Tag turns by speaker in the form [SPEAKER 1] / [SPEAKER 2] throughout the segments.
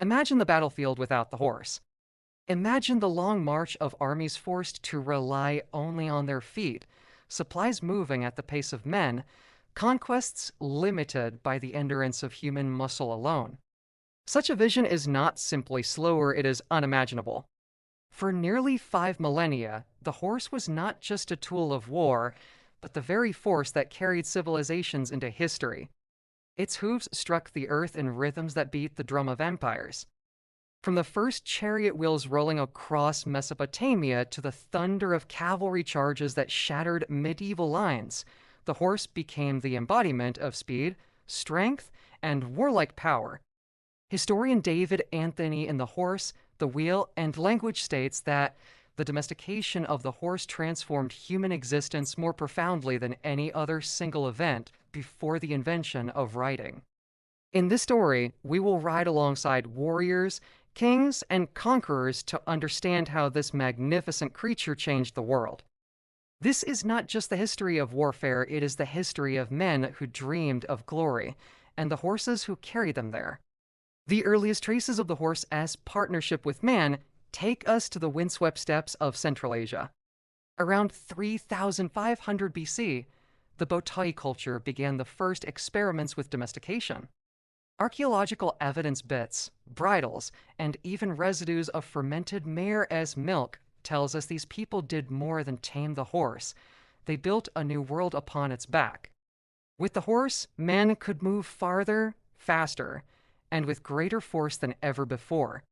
[SPEAKER 1] Imagine the battlefield without the horse. Imagine the long march of armies forced to rely only on their feet, supplies moving at the pace of men, conquests limited by the endurance of human muscle alone. Such a vision is not simply slower, it is unimaginable. For nearly 5 millennia, the horse was not just a tool of war, but the very force that carried civilizations into history. Its hooves struck the earth in rhythms that beat the drum of empires. From the first chariot wheels rolling across Mesopotamia to the thunder of cavalry charges that shattered medieval lines, the horse became the embodiment of speed, strength, and warlike power. Historian David Anthony in The Horse, the Wheel, and Language states that the domestication of the horse transformed human existence more profoundly than any other single event before the invention of writing. In this story, we will ride alongside warriors, kings, and conquerors to understand how this magnificent creature changed the world. This is not just the history of warfare, it is the history of men who dreamed of glory, and the horses who carried them there. The earliest traces of the horse as partnership with man take us to the windswept steppes of Central Asia. Around 3500 BC, the Botai culture began the first experiments with domestication. Archaeological evidence bits, bridles, and even residues of fermented mare as milk tells us these people did more than tame the horse. They built a new world upon its back. With the horse, men could move farther, faster, and with greater force than ever before.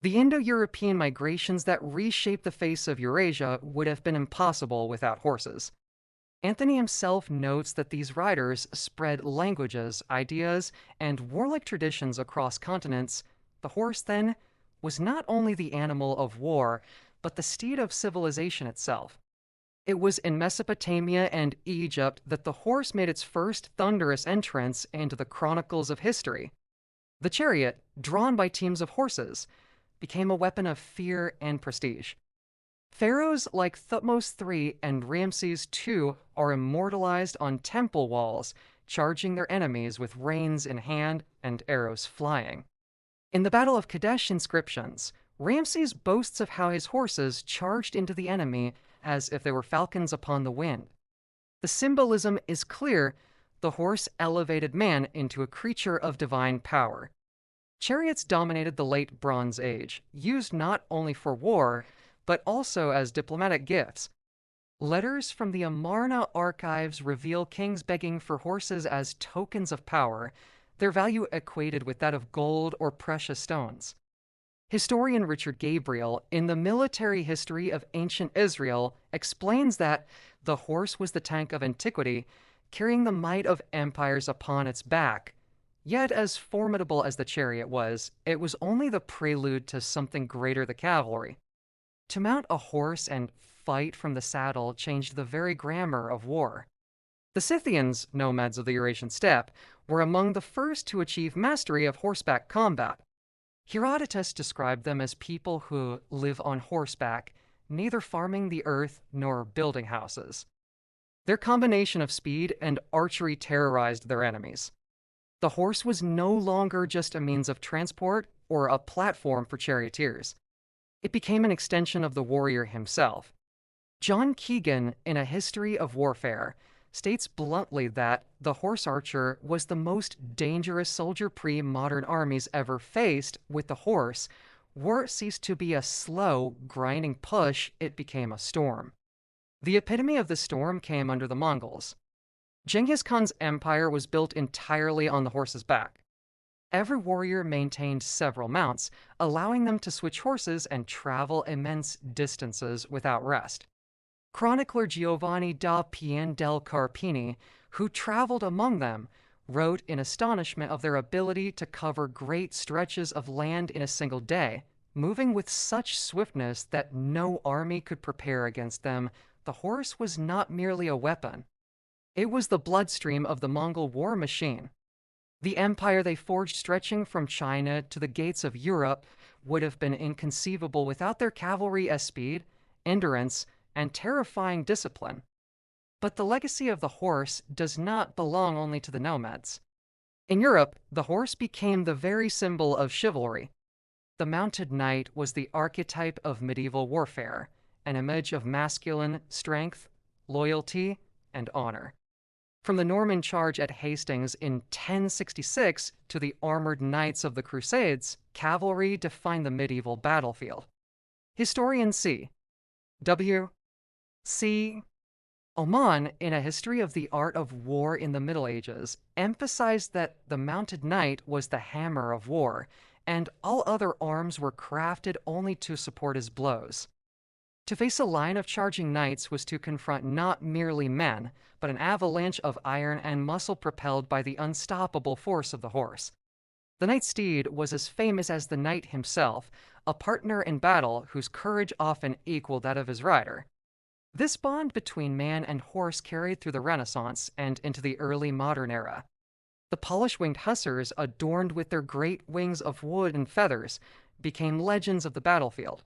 [SPEAKER 1] The Indo-European migrations that reshaped the face of Eurasia would have been impossible without horses. Anthony himself notes that these riders spread languages, ideas, and warlike traditions across continents. The horse, then, was not only the animal of war, but the steed of civilization itself. It was in Mesopotamia and Egypt that the horse made its first thunderous entrance into the chronicles of history. The chariot, drawn by teams of horses, became a weapon of fear and prestige. Pharaohs like Thutmose III and Ramses II are immortalized on temple walls, charging their enemies with reins in hand and arrows flying. In the Battle of Kadesh inscriptions, Ramses boasts of how his horses charged into the enemy as if they were falcons upon the wind. The symbolism is clear. The horse elevated man into a creature of divine power. Chariots dominated the late Bronze Age, used not only for war, but also as diplomatic gifts. Letters from the Amarna archives reveal kings begging for horses as tokens of power, their value equated with that of gold or precious stones. Historian Richard Gabriel, in the Military History of Ancient Israel, explains that the horse was the tank of antiquity, carrying the might of empires upon its back. Yet, as formidable as the chariot was, it was only the prelude to something greater: the cavalry. To mount a horse and fight from the saddle changed the very grammar of war. The Scythians, nomads of the Eurasian steppe, were among the first to achieve mastery of horseback combat. Herodotus described them as people who live on horseback, neither farming the earth nor building houses. Their combination of speed and archery terrorized their enemies. The horse was no longer just a means of transport or a platform for charioteers. It became an extension of the warrior himself. John Keegan, in A History of Warfare, states bluntly that the horse archer was the most dangerous soldier pre-modern armies ever faced. With the horse, war ceased to be a slow, grinding push, it became a storm. The epitome of the storm came under the Mongols. Genghis Khan's empire was built entirely on the horse's back. Every warrior maintained several mounts, allowing them to switch horses and travel immense distances without rest. Chronicler Giovanni da Pian del Carpini, who traveled among them, wrote in astonishment of their ability to cover great stretches of land in a single day, moving with such swiftness that no army could prepare against them. The horse was not merely a weapon. It was the bloodstream of the Mongol war machine. The empire they forged, stretching from China to the gates of Europe, would have been inconceivable without their cavalry as speed, endurance, and terrifying discipline. But the legacy of the horse does not belong only to the nomads. In Europe, the horse became the very symbol of chivalry. The mounted knight was the archetype of medieval warfare, an image of masculine strength, loyalty, and honor. From the Norman charge at Hastings in 1066 to the armored knights of the Crusades, cavalry defined the medieval battlefield. Historian C.W.C. Oman, in A History of the Art of War in the Middle Ages, emphasized that the mounted knight was the hammer of war, and all other arms were crafted only to support his blows. To face a line of charging knights was to confront not merely men, but an avalanche of iron and muscle propelled by the unstoppable force of the horse. The knight's steed was as famous as the knight himself, a partner in battle whose courage often equaled that of his rider. This bond between man and horse carried through the Renaissance and into the early modern era. The polished-winged hussars, adorned with their great wings of wood and feathers, became legends of the battlefield.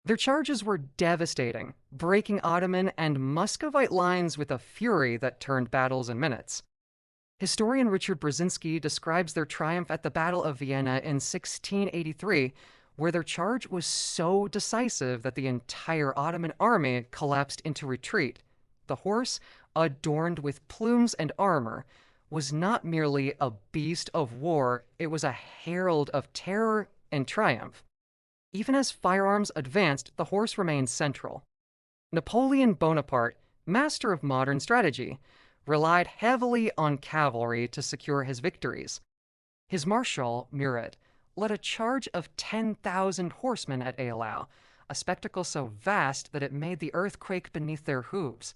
[SPEAKER 1] Their charges were devastating, breaking Ottoman and Muscovite lines with a fury that turned battles in minutes. Historian Richard Brzezinski describes their triumph at the Battle of Vienna in 1683, where their charge was so decisive that the entire Ottoman army collapsed into retreat. The horse, adorned with plumes and armor, was not merely a beast of war, it was a herald of terror and triumph. Even as firearms advanced, the horse remained central. Napoleon Bonaparte, master of modern strategy, relied heavily on cavalry to secure his victories. His marshal, Murat, led a charge of 10,000 horsemen at Eylau, a spectacle so vast that it made the earth quake beneath their hooves.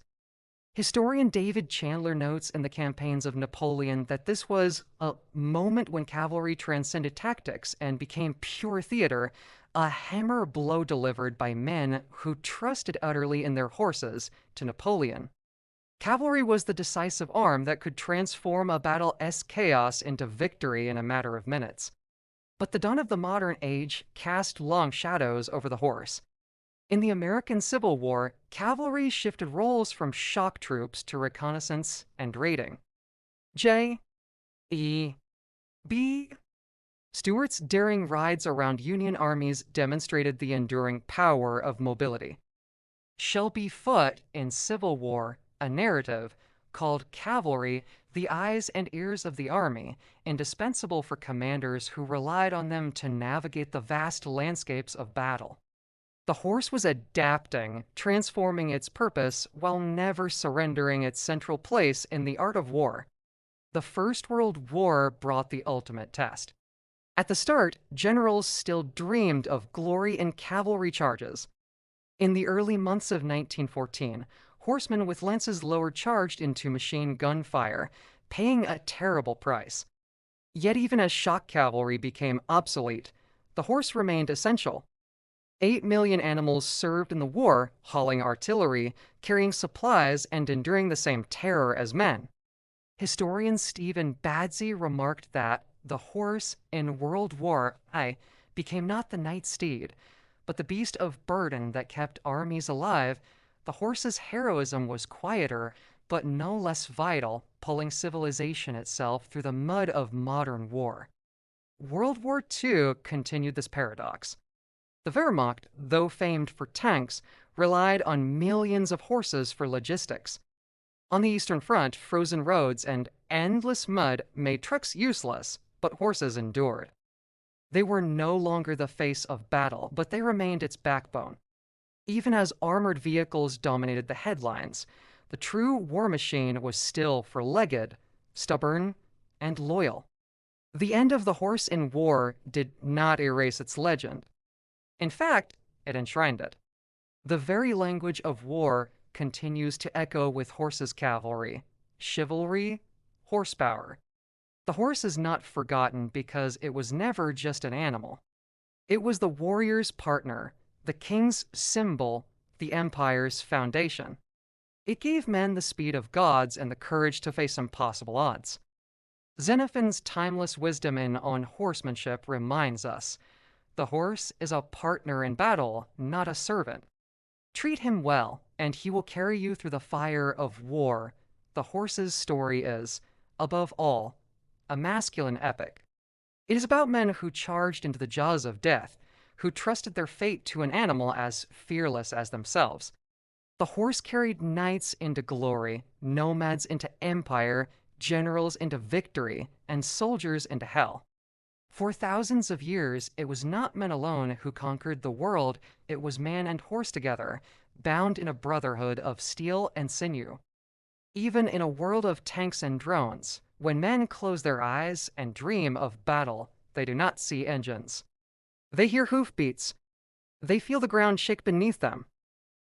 [SPEAKER 1] Historian David Chandler notes in the campaigns of Napoleon that this was a moment when cavalry transcended tactics and became pure theater, a hammer blow delivered by men who trusted utterly in their horses to Napoleon. Cavalry was the decisive arm that could transform a battle-esque chaos into victory in a matter of minutes. But the dawn of the modern age cast long shadows over the horse. In the American Civil War, cavalry shifted roles from shock troops to reconnaissance and raiding. J.E.B. Stuart's daring rides around Union armies demonstrated the enduring power of mobility. Shelby Foote, in Civil War, a narrative, called cavalry the eyes and ears of the army, indispensable for commanders who relied on them to navigate the vast landscapes of battle. The horse was adapting, transforming its purpose while never surrendering its central place in the art of war. The First World War brought the ultimate test. At the start, generals still dreamed of glory in cavalry charges. In the early months of 1914, horsemen with lances lowered charged into machine gun fire, paying a terrible price. Yet even as shock cavalry became obsolete, the horse remained essential. 8 million animals served in the war, hauling artillery, carrying supplies, and enduring the same terror as men. Historian Stephen Badsey remarked that the horse in World War I became not the knight's steed, but the beast of burden that kept armies alive. The horse's heroism was quieter, but no less vital, pulling civilization itself through the mud of modern war. World War II continued this paradox. The Wehrmacht, though famed for tanks, relied on millions of horses for logistics. On the Eastern Front, frozen roads and endless mud made trucks useless, but horses endured. They were no longer the face of battle, but they remained its backbone. Even as armored vehicles dominated the headlines, the true war machine was still four-legged, stubborn, and loyal. The end of the horse in war did not erase its legend. In fact, it enshrined it. The very language of war continues to echo with horses' cavalry, chivalry, horsepower. The horse is not forgotten because it was never just an animal. It was the warrior's partner, the king's symbol, the empire's foundation. It gave men the speed of gods and the courage to face impossible odds. Xenophon's timeless wisdom on horsemanship reminds us, the horse is a partner in battle, not a servant. Treat him well, and he will carry you through the fire of war. The horse's story is, above all, a masculine epic. It is about men who charged into the jaws of death, who trusted their fate to an animal as fearless as themselves. The horse carried knights into glory, nomads into empire, generals into victory, and soldiers into hell. For thousands of years, it was not men alone who conquered the world, it was man and horse together, bound in a brotherhood of steel and sinew. Even in a world of tanks and drones, when men close their eyes and dream of battle, they do not see engines. They hear hoofbeats. They feel the ground shake beneath them.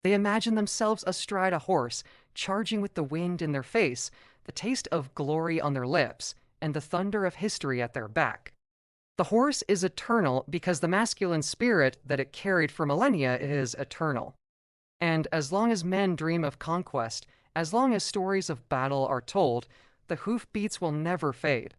[SPEAKER 1] They imagine themselves astride a horse, charging with the wind in their face, the taste of glory on their lips, and the thunder of history at their back. The horse is eternal because the masculine spirit that it carried for millennia is eternal. And as long as men dream of conquest, as long as stories of battle are told, the hoofbeats will never fade.